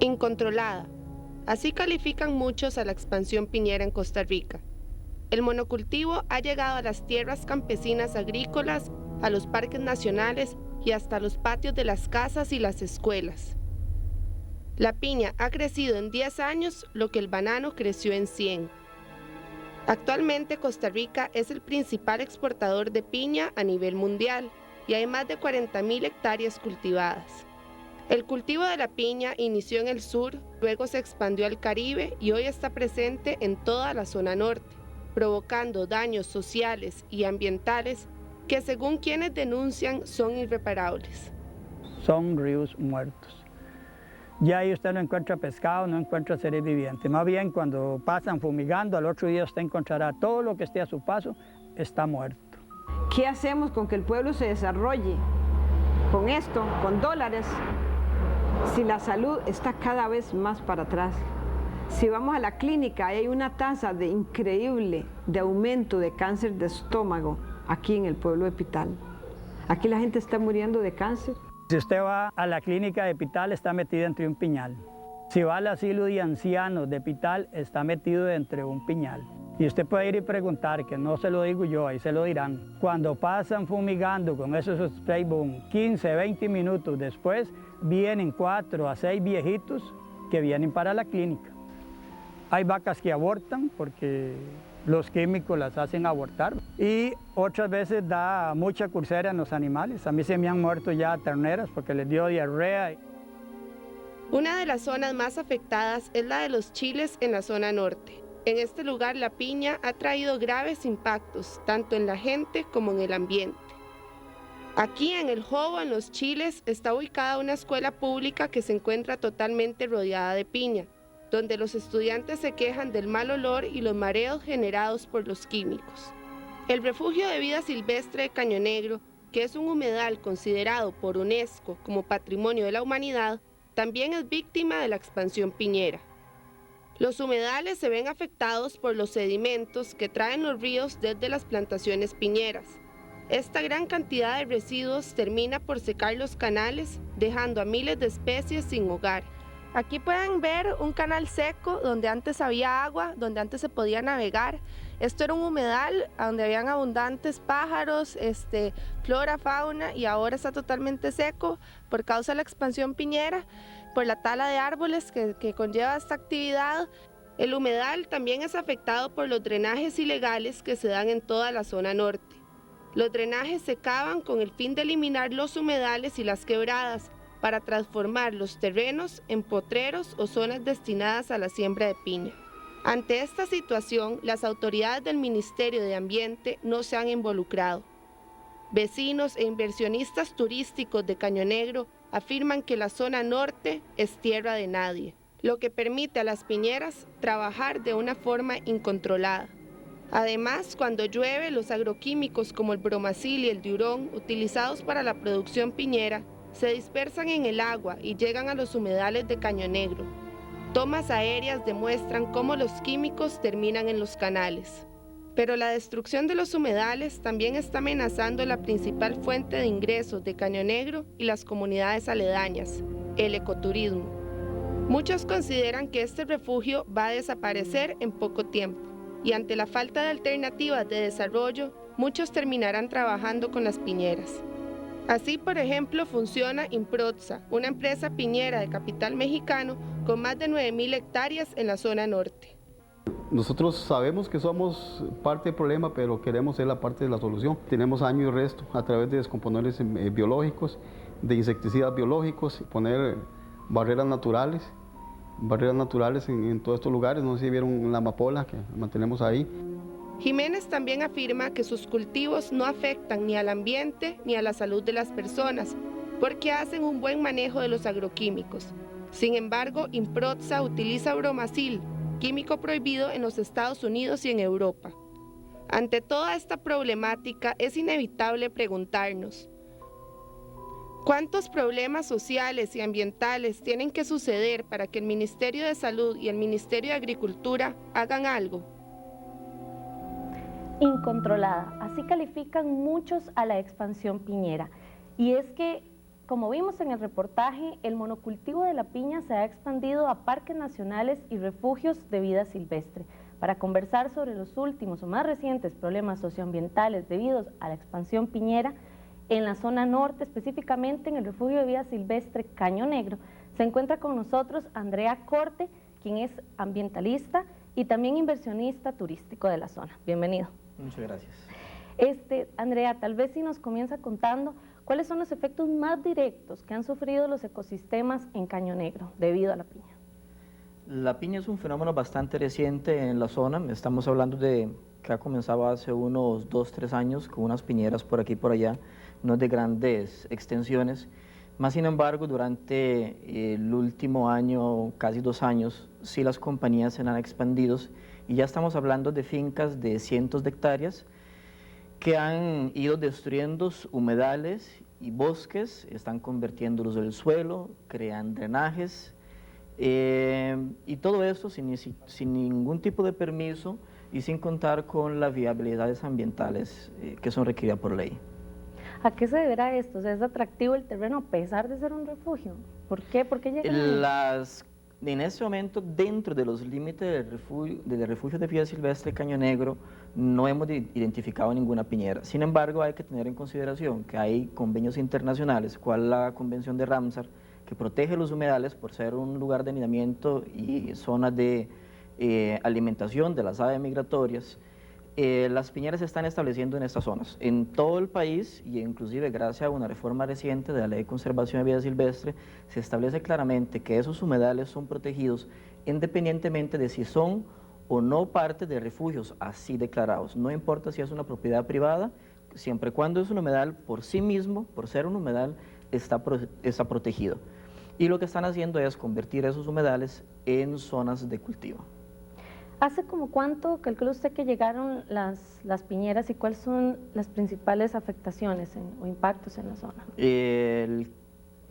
Incontrolada. Así califican muchos a la expansión piñera en Costa Rica. El monocultivo ha llegado a las tierras campesinas agrícolas, a los parques nacionales y hasta los patios de las casas y las escuelas. La piña ha crecido en 10 años lo que el banano creció en 100. Actualmente Costa Rica es el principal exportador de piña a nivel mundial y hay más de 40.000 hectáreas cultivadas. El cultivo de la piña inició en el sur, luego se expandió al Caribe y hoy está presente en toda la zona norte, provocando daños sociales y ambientales que según quienes denuncian son irreparables. Son ríos muertos. Ya ahí usted no encuentra pescado, no encuentra seres vivientes. Más bien cuando pasan fumigando, al otro día usted encontrará todo lo que esté a su paso, está muerto. ¿Qué hacemos con que el pueblo se desarrolle? Con esto, con dólares, si la salud está cada vez más para atrás. Si vamos a la clínica, hay una tasa increíble de aumento de cáncer de estómago aquí en el pueblo de Pital. Aquí la gente está muriendo de cáncer. Si usted va a la clínica de Pital, está metida entre un piñal. Si va al asilo de ancianos de Pital, está metido entre un piñal. Y usted puede ir y preguntar, que no se lo digo yo, ahí se lo dirán. Cuando pasan fumigando con esos spray boom, 15, 20 minutos después, vienen 4 a 6 viejitos que vienen para la clínica. Hay vacas que abortan porque los químicos las hacen abortar y otras veces da mucha úlcera en los animales. A mí se me han muerto ya terneras porque les dio diarrea. Una de las zonas más afectadas es la de los chiles en la zona norte. En este lugar la piña ha traído graves impactos, tanto en la gente como en el ambiente. Aquí en el Jobo, en los chiles, está ubicada una escuela pública que se encuentra totalmente rodeada de piña, donde los estudiantes se quejan del mal olor y los mareos generados por los químicos. El Refugio de Vida Silvestre de Caño Negro, que es un humedal considerado por UNESCO como Patrimonio de la Humanidad, también es víctima de la expansión piñera. Los humedales se ven afectados por los sedimentos que traen los ríos desde las plantaciones piñeras. Esta gran cantidad de residuos termina por secar los canales, dejando a miles de especies sin hogar. Aquí pueden ver un canal seco donde antes había agua, donde antes se podía navegar. Esto era un humedal donde habían abundantes pájaros, flora, fauna, y ahora está totalmente seco por causa de la expansión piñera, por la tala de árboles que conlleva esta actividad. El humedal también es afectado por los drenajes ilegales que se dan en toda la zona norte. Los drenajes se cavan con el fin de eliminar los humedales y las quebradas, para transformar los terrenos en potreros o zonas destinadas a la siembra de piña. Ante esta situación, las autoridades del Ministerio de Ambiente no se han involucrado. Vecinos e inversionistas turísticos de Caño Negro afirman que la zona norte es tierra de nadie, lo que permite a las piñeras trabajar de una forma incontrolada. Además, cuando llueve, los agroquímicos como el bromacil y el diurón, utilizados para la producción piñera, se dispersan en el agua y llegan a los humedales de Caño Negro. Tomas aéreas demuestran cómo los químicos terminan en los canales. Pero la destrucción de los humedales también está amenazando la principal fuente de ingresos de Caño Negro y las comunidades aledañas, el ecoturismo. Muchos consideran que este refugio va a desaparecer en poco tiempo, y ante la falta de alternativas de desarrollo, muchos terminarán trabajando con las piñeras. Así, por ejemplo, funciona Improtsa, una empresa piñera de capital mexicano con más de 9.000 hectáreas en la zona norte. Nosotros sabemos que somos parte del problema, pero queremos ser la parte de la solución. Tenemos año y resto a través de descomponedores biológicos, de insecticidas biológicos, poner barreras naturales en todos estos lugares. No sé si vieron la amapola que mantenemos ahí. Jiménez también afirma que sus cultivos no afectan ni al ambiente ni a la salud de las personas, porque hacen un buen manejo de los agroquímicos. Sin embargo, Improtsa utiliza bromacil, químico prohibido en los Estados Unidos y en Europa. Ante toda esta problemática, es inevitable preguntarnos: ¿cuántos problemas sociales y ambientales tienen que suceder para que el Ministerio de Salud y el Ministerio de Agricultura hagan algo? Incontrolada, así califican muchos a la expansión piñera. Y es que como vimos en el reportaje, el monocultivo de la piña se ha expandido a parques nacionales y refugios de vida silvestre. Para conversar sobre los últimos o más recientes problemas socioambientales debidos a la expansión piñera en la zona norte, específicamente en el refugio de vida silvestre Caño Negro, se encuentra con nosotros Andrea Corte, quien es ambientalista y también inversionista turístico de la zona. Bienvenido. Muchas gracias. Andrea, tal vez si nos comienza contando cuáles son los efectos más directos que han sufrido los ecosistemas en Caño Negro debido a la piña. La piña es un fenómeno bastante reciente en la zona. Estamos hablando de que ha comenzado hace unos 2-3 años con unas piñeras por aquí y por allá, no de grandes extensiones. Más sin embargo, durante el último año, casi 2 años, sí las compañías se han expandido y ya estamos hablando de fincas de cientos de hectáreas que han ido destruyendo humedales y bosques, están convirtiéndolos en el suelo, crean drenajes, y todo esto sin ningún tipo de permiso y sin contar con las viabilidades ambientales que son requeridas por ley. ¿A qué se deberá esto? O sea, ¿es atractivo el terreno a pesar de ser un refugio? ¿Por qué? ¿Por qué llegan ahí? En este momento, dentro de los límites del refugio de vida silvestre Caño Negro, no hemos identificado ninguna piñera. Sin embargo, hay que tener en consideración que hay convenios internacionales, cual la Convención de Ramsar, que protege los humedales por ser un lugar de anidamiento y zona de alimentación de las aves migratorias. Las piñeras se están estableciendo en estas zonas, en todo el país, y inclusive gracias a una reforma reciente de la Ley de Conservación de Vida Silvestre, se establece claramente que esos humedales son protegidos independientemente de si son o no parte de refugios así declarados. No importa si es una propiedad privada, siempre y cuando es un humedal por sí mismo, por ser un humedal, está protegido. Y lo que están haciendo es convertir esos humedales en zonas de cultivo. ¿Hace como cuánto calcula usted que llegaron las piñeras y cuáles son las principales afectaciones o impactos en la zona?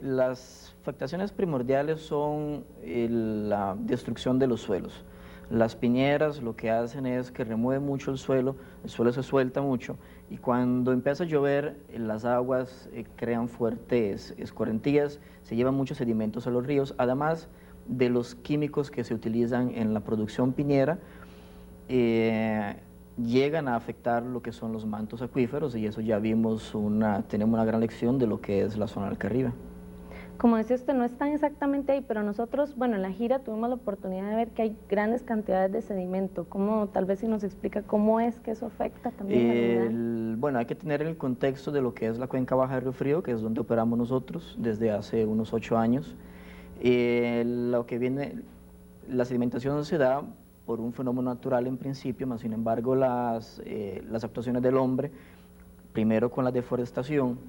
Las afectaciones primordiales son la destrucción de los suelos. Las piñeras lo que hacen es que remueven mucho el suelo se suelta mucho y cuando empieza a llover las aguas crean fuertes escorrentías, se llevan muchos sedimentos a los ríos, además de los químicos que se utilizan en la producción piñera, llegan a afectar lo que son los mantos acuíferos y eso ya tenemos una gran lección de lo que es la zona del Caribe. Como decía usted, no están exactamente ahí, pero nosotros, bueno, en la gira tuvimos la oportunidad de ver que hay grandes cantidades de sedimento. Tal vez si nos explica cómo es que eso afecta también Bueno, hay que tener el contexto de lo que es la cuenca baja de Río Frío, que es donde operamos nosotros desde hace unos 8 años. La sedimentación se da por un fenómeno natural en principio, mas sin embargo las actuaciones del hombre, primero con la deforestación,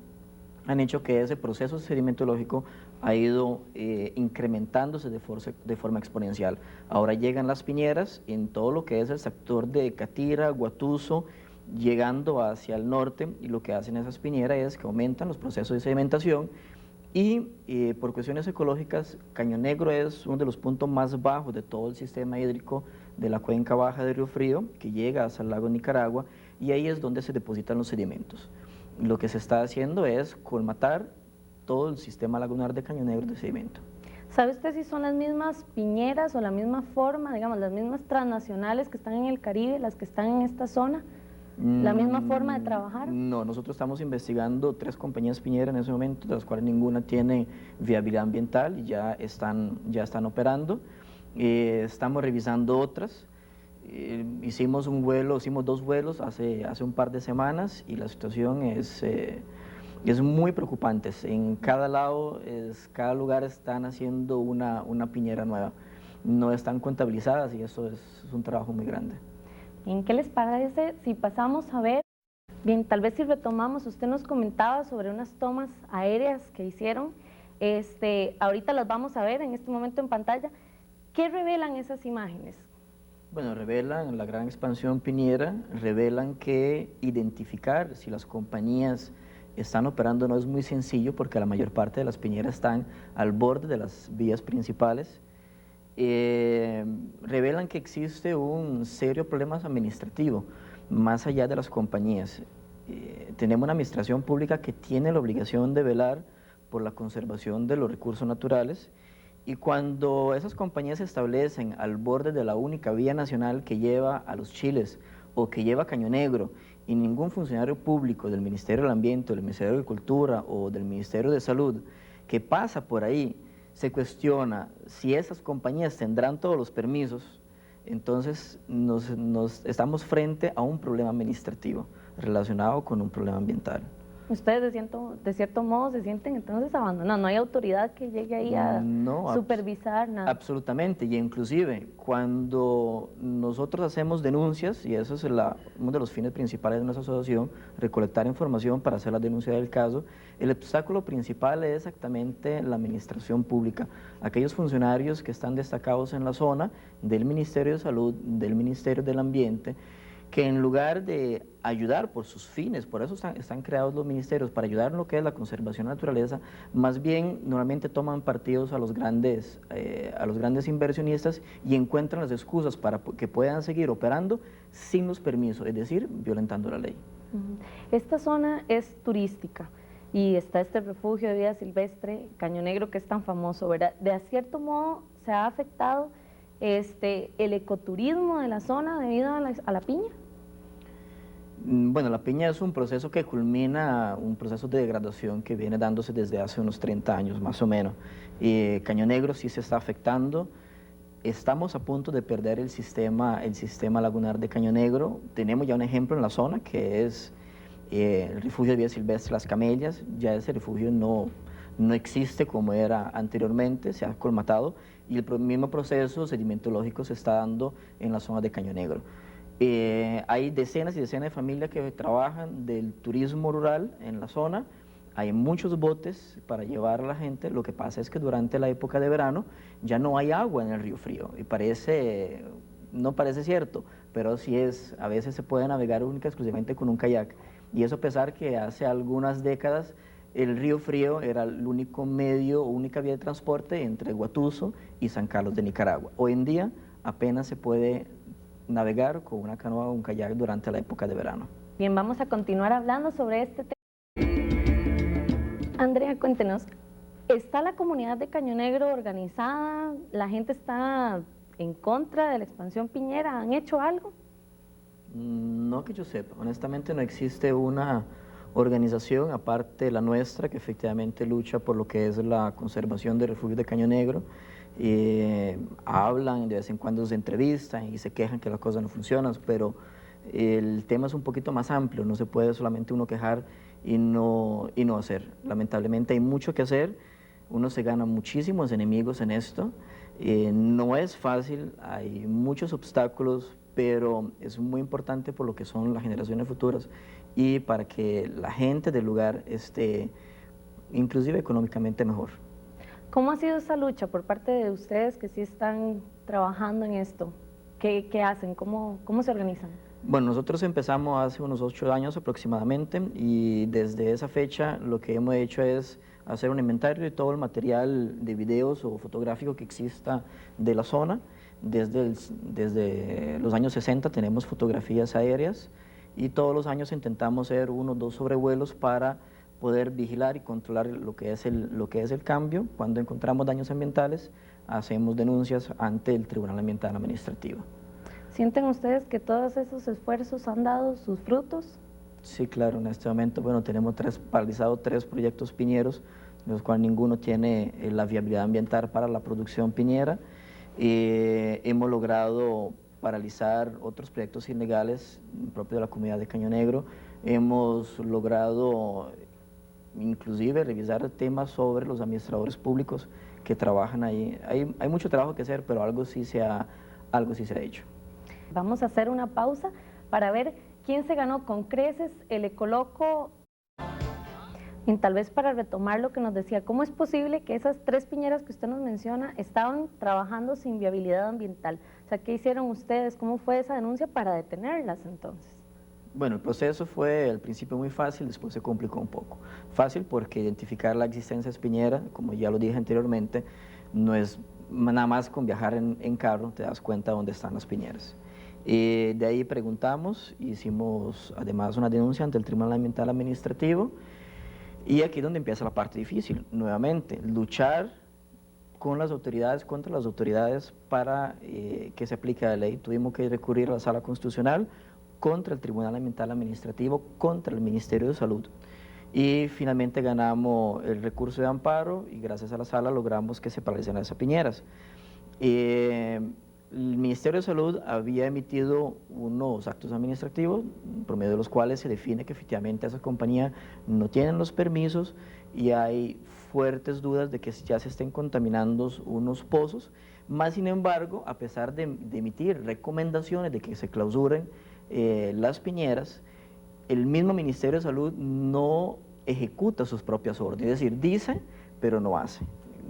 han hecho que ese proceso sedimentológico ha ido incrementándose de forma exponencial. Ahora llegan las piñeras en todo lo que es el sector de Catira, Guatuso, llegando hacia el norte, y lo que hacen esas piñeras es que aumentan los procesos de sedimentación. Y por cuestiones ecológicas, Caño Negro es uno de los puntos más bajos de todo el sistema hídrico de la cuenca baja de Río Frío, que llega hasta el lago Nicaragua, y ahí es donde se depositan los sedimentos. Lo que se está haciendo es colmatar todo el sistema lagunar de Caño Negro de sedimento. ¿Sabe usted si son las mismas piñeras o la misma forma, digamos, las mismas transnacionales que están en el Caribe, las que están en esta zona? ¿La misma forma de trabajar? No, nosotros estamos investigando 3 compañías piñeras en ese momento, de las cuales ninguna tiene viabilidad ambiental y ya están operando. Estamos revisando otras. Hicimos 2 vuelos hace un par de semanas y la situación es muy preocupante. En cada lado, cada lugar están haciendo una piñera nueva. No están contabilizadas y eso es un trabajo muy grande. Bien, ¿qué les parece si pasamos a ver? Bien, tal vez si retomamos, usted nos comentaba sobre unas tomas aéreas que hicieron, ahorita las vamos a ver en este momento en pantalla. ¿Qué revelan esas imágenes? Bueno, revelan la gran expansión piñera, revelan que identificar si las compañías están operando no es muy sencillo porque la mayor parte de las piñeras están al borde de las vías principales. Revelan que existe un serio problema administrativo más allá de las compañías. Tenemos una administración pública que tiene la obligación de velar por la conservación de los recursos naturales, y cuando esas compañías se establecen al borde de la única vía nacional que lleva a los chiles o que lleva a Caño Negro, y ningún funcionario público del Ministerio del Ambiente, del Ministerio de Agricultura o del Ministerio de Salud que pasa por ahí se cuestiona si esas compañías tendrán todos los permisos, entonces estamos frente a un problema administrativo relacionado con un problema ambiental. Ustedes de cierto modo se sienten entonces abandonados, no hay autoridad que llegue ahí a supervisar nada. Absolutamente, y inclusive cuando nosotros hacemos denuncias, y eso es uno de los fines principales de nuestra asociación, recolectar información para hacer la denuncia del caso, el obstáculo principal es exactamente la administración pública, aquellos funcionarios que están destacados en la zona del Ministerio de Salud, del Ministerio del Ambiente, que en lugar de ayudar por sus fines, por eso están creados los ministerios, para ayudar en lo que es la conservación de la naturaleza, más bien normalmente toman partidos a los grandes inversionistas y encuentran las excusas para que puedan seguir operando sin los permisos, es decir, violentando la ley. Esta zona es turística y está este refugio de vida silvestre, Caño Negro, que es tan famoso, ¿verdad? De cierto modo se ha afectado el ecoturismo de la zona debido a la piña. Bueno, la piña es un proceso que culmina un proceso de degradación que viene dándose desde hace unos 30 años más o menos. Caño Negro sí se está afectando. Estamos a punto de perder el sistema lagunar de Caño Negro. Tenemos ya un ejemplo en la zona que es el refugio de vida silvestre Las Camellas. Ya ese refugio no existe como era anteriormente, se ha colmatado, y el mismo proceso sedimentológico se está dando en la zona de Caño Negro. Hay decenas y decenas de familias que trabajan del turismo rural en la zona, hay muchos botes para llevar a la gente, lo que pasa es que durante la época de verano ya no hay agua en el río Frío, y no parece cierto, pero sí es, a veces se puede navegar exclusivamente con un kayak, y eso a pesar que hace algunas décadas el río Frío era el único medio, única vía de transporte entre Guatuso y San Carlos de Nicaragua. Hoy en día apenas se puede navegar con una canoa o un kayak durante la época de verano. Bien, vamos a continuar hablando sobre este tema. Andrea, cuéntenos, ¿está la comunidad de Caño Negro organizada? ¿La gente está en contra de la expansión piñera? ¿Han hecho algo? No que yo sepa, honestamente no existe una organización, aparte de la nuestra, que efectivamente lucha por lo que es la conservación del refugio de Caño Negro. Hablan, de vez en cuando se entrevistan y se quejan que las cosas no funcionan, pero el tema es un poquito más amplio, no se puede solamente uno quejar y no hacer. Lamentablemente hay mucho que hacer, uno se gana muchísimos enemigos en esto, no es fácil, hay muchos obstáculos, pero es muy importante por lo que son las generaciones futuras y para que la gente del lugar esté inclusive económicamente mejor. ¿Cómo ha sido esa lucha por parte de ustedes que sí están trabajando en esto? ¿Qué hacen? ¿Cómo se organizan? Bueno, nosotros empezamos hace unos 8 años aproximadamente y desde esa fecha lo que hemos hecho es hacer un inventario de todo el material de videos o fotográfico que exista de la zona. Desde los años 60 tenemos fotografías aéreas y todos los años intentamos hacer 1 o 2 sobrevuelos para poder vigilar y controlar lo que es el cambio. Cuando encontramos daños ambientales, hacemos denuncias ante el Tribunal Ambiental Administrativo. ¿Sienten ustedes que todos esos esfuerzos han dado sus frutos? Sí, claro, en este momento, bueno, tenemos paralizados 3 proyectos piñeros, de los cuales ninguno tiene la viabilidad ambiental para la producción piñera. Hemos logrado paralizar otros proyectos ilegales propios de la comunidad de Caño Negro. Hemos logrado inclusive revisar temas sobre los administradores públicos que trabajan ahí. Hay mucho trabajo que hacer, pero algo sí se ha hecho. Vamos a hacer una pausa para ver quién se ganó con creces el Ecoloco. Y tal vez para retomar lo que nos decía, ¿cómo es posible que esas 3 piñeras que usted nos menciona estaban trabajando sin viabilidad ambiental? O sea, ¿qué hicieron ustedes? ¿Cómo fue esa denuncia para detenerlas entonces? Bueno, el proceso fue al principio muy fácil, después se complicó un poco. Fácil porque identificar la existencia de piñera, como ya lo dije anteriormente, no es nada más con viajar en carro, te das cuenta dónde están las piñeras. De ahí preguntamos, hicimos además una denuncia ante el Tribunal Ambiental Administrativo Y aquí es donde empieza la parte difícil, nuevamente, luchar con las autoridades, contra las autoridades para que se aplique la ley. Tuvimos que recurrir a la Sala Constitucional, contra el Tribunal Ambiental Administrativo, contra el Ministerio de Salud. Y finalmente ganamos el recurso de amparo y gracias a la sala logramos que se paralicen las piñeras. El Ministerio de Salud había emitido unos actos administrativos, por medio de los cuales se define que efectivamente esas compañías no tienen los permisos y hay fuertes dudas de que ya se estén contaminando unos pozos. Más sin embargo, a pesar de emitir recomendaciones de que se clausuren las piñeras, el mismo Ministerio de Salud no ejecuta sus propias órdenes, es decir, dice, pero no hace.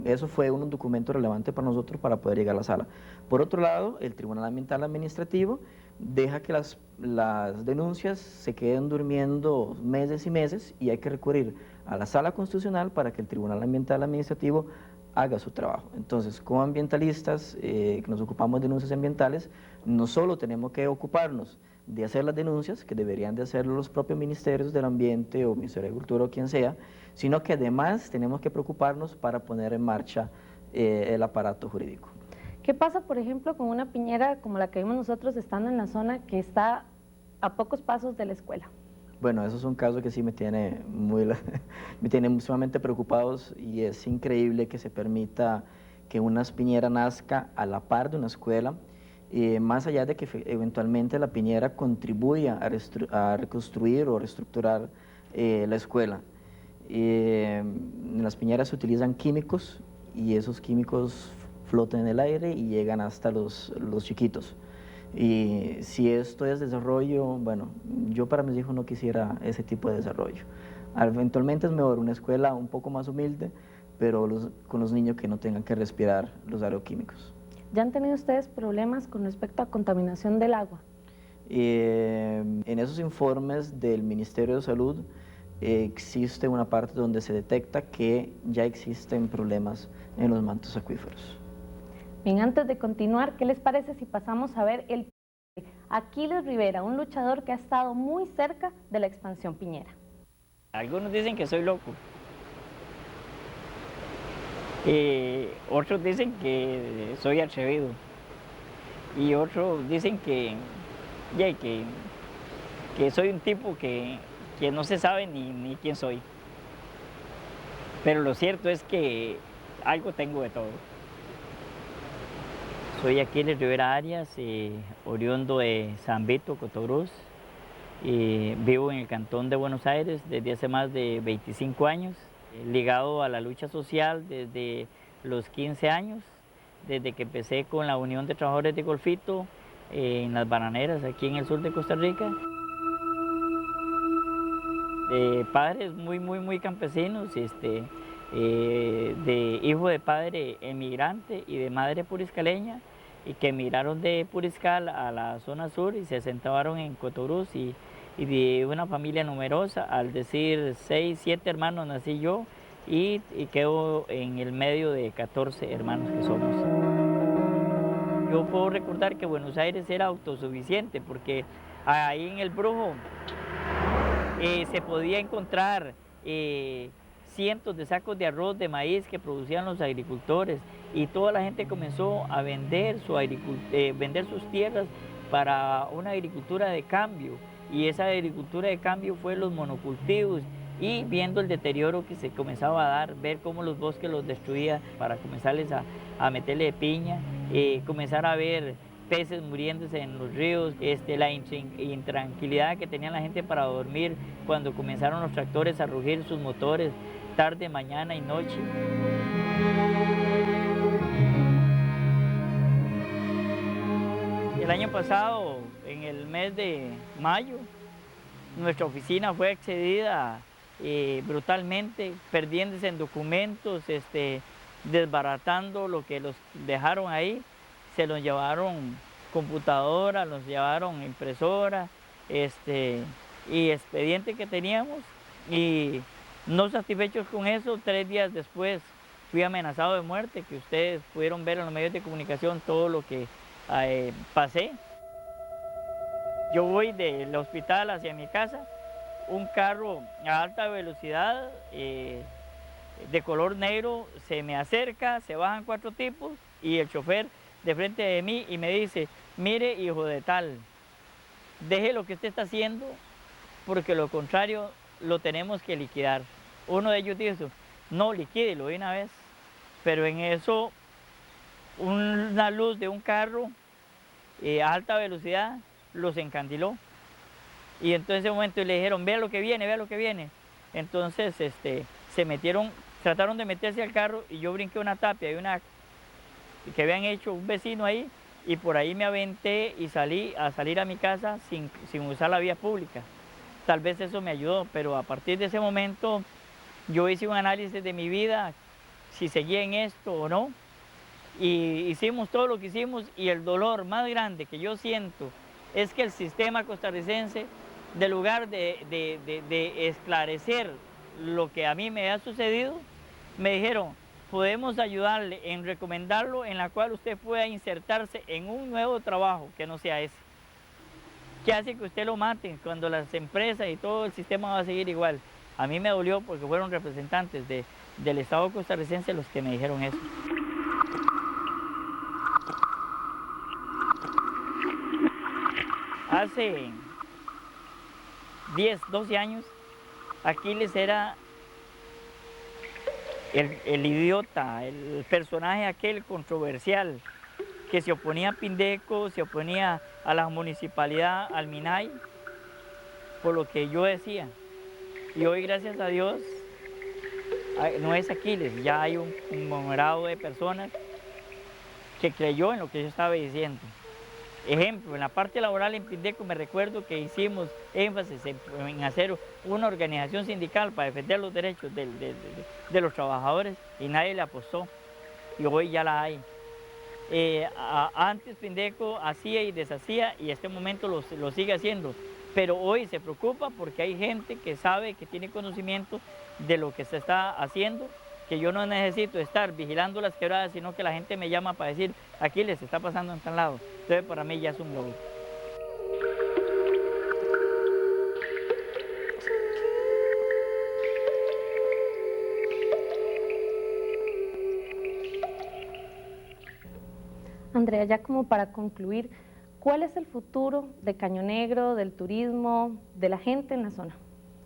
Eso fue un documento relevante para nosotros para poder llegar a la sala. Por otro lado, el Tribunal Ambiental Administrativo deja que las denuncias se queden durmiendo meses y meses y hay que recurrir a la Sala Constitucional para que el Tribunal Ambiental Administrativo haga su trabajo. Entonces, como ambientalistas que nos ocupamos de denuncias ambientales, no solo tenemos que ocuparnos de hacer las denuncias, que deberían de hacerlo los propios ministerios del ambiente o Ministerio de Agricultura o quien sea, sino que además tenemos que preocuparnos para poner en marcha el aparato jurídico. ¿Qué pasa, por ejemplo, con una piñera como la que vimos nosotros estando en la zona que está a pocos pasos de la escuela? Bueno, eso es un caso que sí me tiene sumamente preocupados y es increíble que se permita que una piñera nazca a la par de una escuela, más allá de que eventualmente la piñera contribuya a reconstruir o reestructurar la escuela. En las piñeras se utilizan químicos y esos químicos flotan en el aire y llegan hasta los chiquitos. Y si esto es desarrollo, bueno, yo para mis hijos no quisiera ese tipo de desarrollo. Eventualmente es mejor una escuela un poco más humilde, pero con los niños que no tengan que respirar los agroquímicos. ¿Ya han tenido ustedes problemas con respecto a contaminación del agua? En esos informes del Ministerio de Salud existe una parte donde se detecta que ya existen problemas en los mantos acuíferos. Bien, antes de continuar, ¿qué les parece si pasamos a ver el Aquiles Rivera, un luchador que ha estado muy cerca de la expansión piñera? Algunos dicen que soy loco. Otros dicen que soy atrevido. Y otros dicen que soy un tipo que no se sabe ni quién soy. Pero lo cierto es que algo tengo de todo. Soy Aquiles Rivera Arias, oriundo de San Vito, Cotobruz. Vivo en el Cantón de Buenos Aires desde hace más de 25 años, ligado a la lucha social desde los 15 años, desde que empecé con la Unión de Trabajadores de Golfito en las bananeras aquí en el sur de Costa Rica. De padres muy campesinos, de hijo de padre emigrante y de madre puriscaleña, y que emigraron de Puriscal a la zona sur y se asentaron en Cotobruz y de una familia numerosa, al decir 6, 7 hermanos nací yo y quedo en el medio de 14 hermanos que somos. Yo puedo recordar que Buenos Aires era autosuficiente porque ahí en el Brujo se podía encontrar cientos de sacos de arroz, de maíz que producían los agricultores y toda la gente comenzó a vender sus tierras para una agricultura de cambio y esa agricultura de cambio fue los monocultivos y viendo el deterioro que se comenzaba a dar, ver cómo los bosques los destruía para comenzarles a meterle piña, comenzar a ver peces muriéndose en los ríos, la intranquilidad que tenía la gente para dormir cuando comenzaron los tractores a rugir sus motores tarde, mañana y noche. El año pasado, en el mes de mayo, nuestra oficina fue accedida brutalmente, perdiéndose en documentos, desbaratando lo que los dejaron ahí. Se los llevaron computadoras, los llevaron impresoras y expediente que teníamos. Y no satisfechos con eso, 3 días después fui amenazado de muerte, que ustedes pudieron ver en los medios de comunicación todo lo que pasé. Yo voy del hospital hacia mi casa un carro a alta velocidad de color negro se me acerca, se bajan 4 tipos y el chofer de frente de mí y me dice, mire hijo de tal, deje lo que usted está haciendo porque lo contrario lo tenemos que liquidar. Uno de ellos dijo, no, liquídelo de una vez, pero en eso una luz de un carro a alta velocidad los encandiló. Y entonces en ese momento le dijeron, vea lo que viene, vea lo que viene. Entonces se metieron, trataron de meterse al carro y yo brinqué una tapia que habían hecho un vecino ahí y por ahí me aventé y salir a mi casa sin usar la vía pública. Tal vez eso me ayudó, pero a partir de ese momento yo hice un análisis de mi vida, si seguía en esto o no, y hicimos todo lo que hicimos y el dolor más grande que yo siento es que el sistema costarricense, de lugar de esclarecer lo que a mí me ha sucedido, me dijeron, podemos ayudarle en recomendarlo en la cual usted pueda insertarse en un nuevo trabajo que no sea ese. ¿Qué hace que usted lo maten cuando las empresas y todo el sistema va a seguir igual? A mí me dolió porque fueron representantes del Estado costarricense los que me dijeron eso. Hace 10, 12 años, Aquiles era el idiota, el personaje aquel controversial que se oponía a Pindeco, se oponía a la municipalidad, al MINAI, por lo que yo decía. Y hoy, gracias a Dios, no es Aquiles, ya hay un conglomerado de personas que creyó en lo que yo estaba diciendo. Ejemplo, en la parte laboral en Pindeco me recuerdo que hicimos énfasis en hacer una organización sindical para defender los derechos de los trabajadores y nadie le apostó y hoy ya la hay. Antes Pindeco hacía y deshacía y en este momento lo sigue haciendo, pero hoy se preocupa porque hay gente que sabe, que tiene conocimiento de lo que se está haciendo, que yo no necesito estar vigilando las quebradas, sino que la gente me llama para decir, aquí les está pasando en tal lado. Entonces para mí ya es un logro. Andrea, ya como para concluir, ¿cuál es el futuro de Caño Negro, del turismo, de la gente en la zona?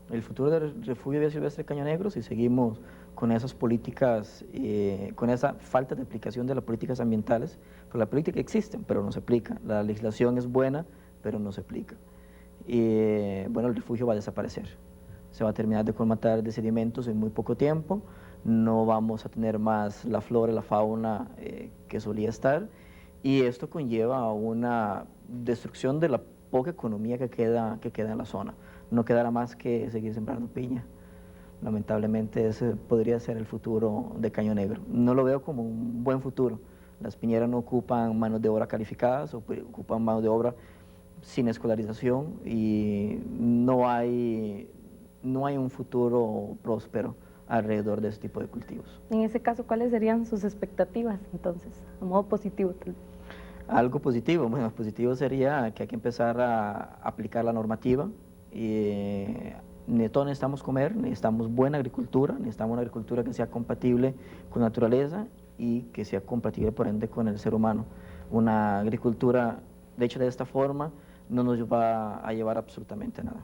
El futuro del refugio de vida silvestre de Caño Negro, si seguimos con esas políticas, con esa falta de aplicación de las políticas ambientales, porque la política existe, pero no se aplica. La legislación es buena, pero no se aplica. Bueno, el refugio va a desaparecer. Se va a terminar de colmatar de sedimentos en muy poco tiempo, no vamos a tener más la flora y la fauna que solía estar, y esto conlleva a una destrucción de la poca economía que queda en la zona. No quedará más que seguir sembrando piña. Lamentablemente ese podría ser el futuro de Caño Negro. No lo veo como un buen futuro. Las piñeras no ocupan manos de obra calificadas, ocupan manos de obra sin escolarización y no hay un futuro próspero alrededor de ese tipo de cultivos. En ese caso, ¿cuáles serían sus expectativas entonces, a modo positivo? Algo positivo, bueno, positivo sería que hay que empezar a aplicar la normativa. Todos necesitamos comer, necesitamos buena agricultura, necesitamos una agricultura que sea compatible con la naturaleza y que sea compatible por ende con el ser humano. Una agricultura, de hecho de esta forma, no nos va a llevar absolutamente nada.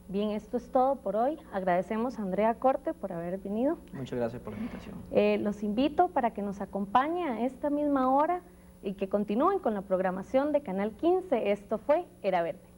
Bien, esto es todo por hoy. Agradecemos a Andrea Corte por haber venido. Muchas gracias por la invitación. Los invito para que nos acompañe a esta misma hora y que continúen con la programación de Canal 15. Esto fue Era Verde.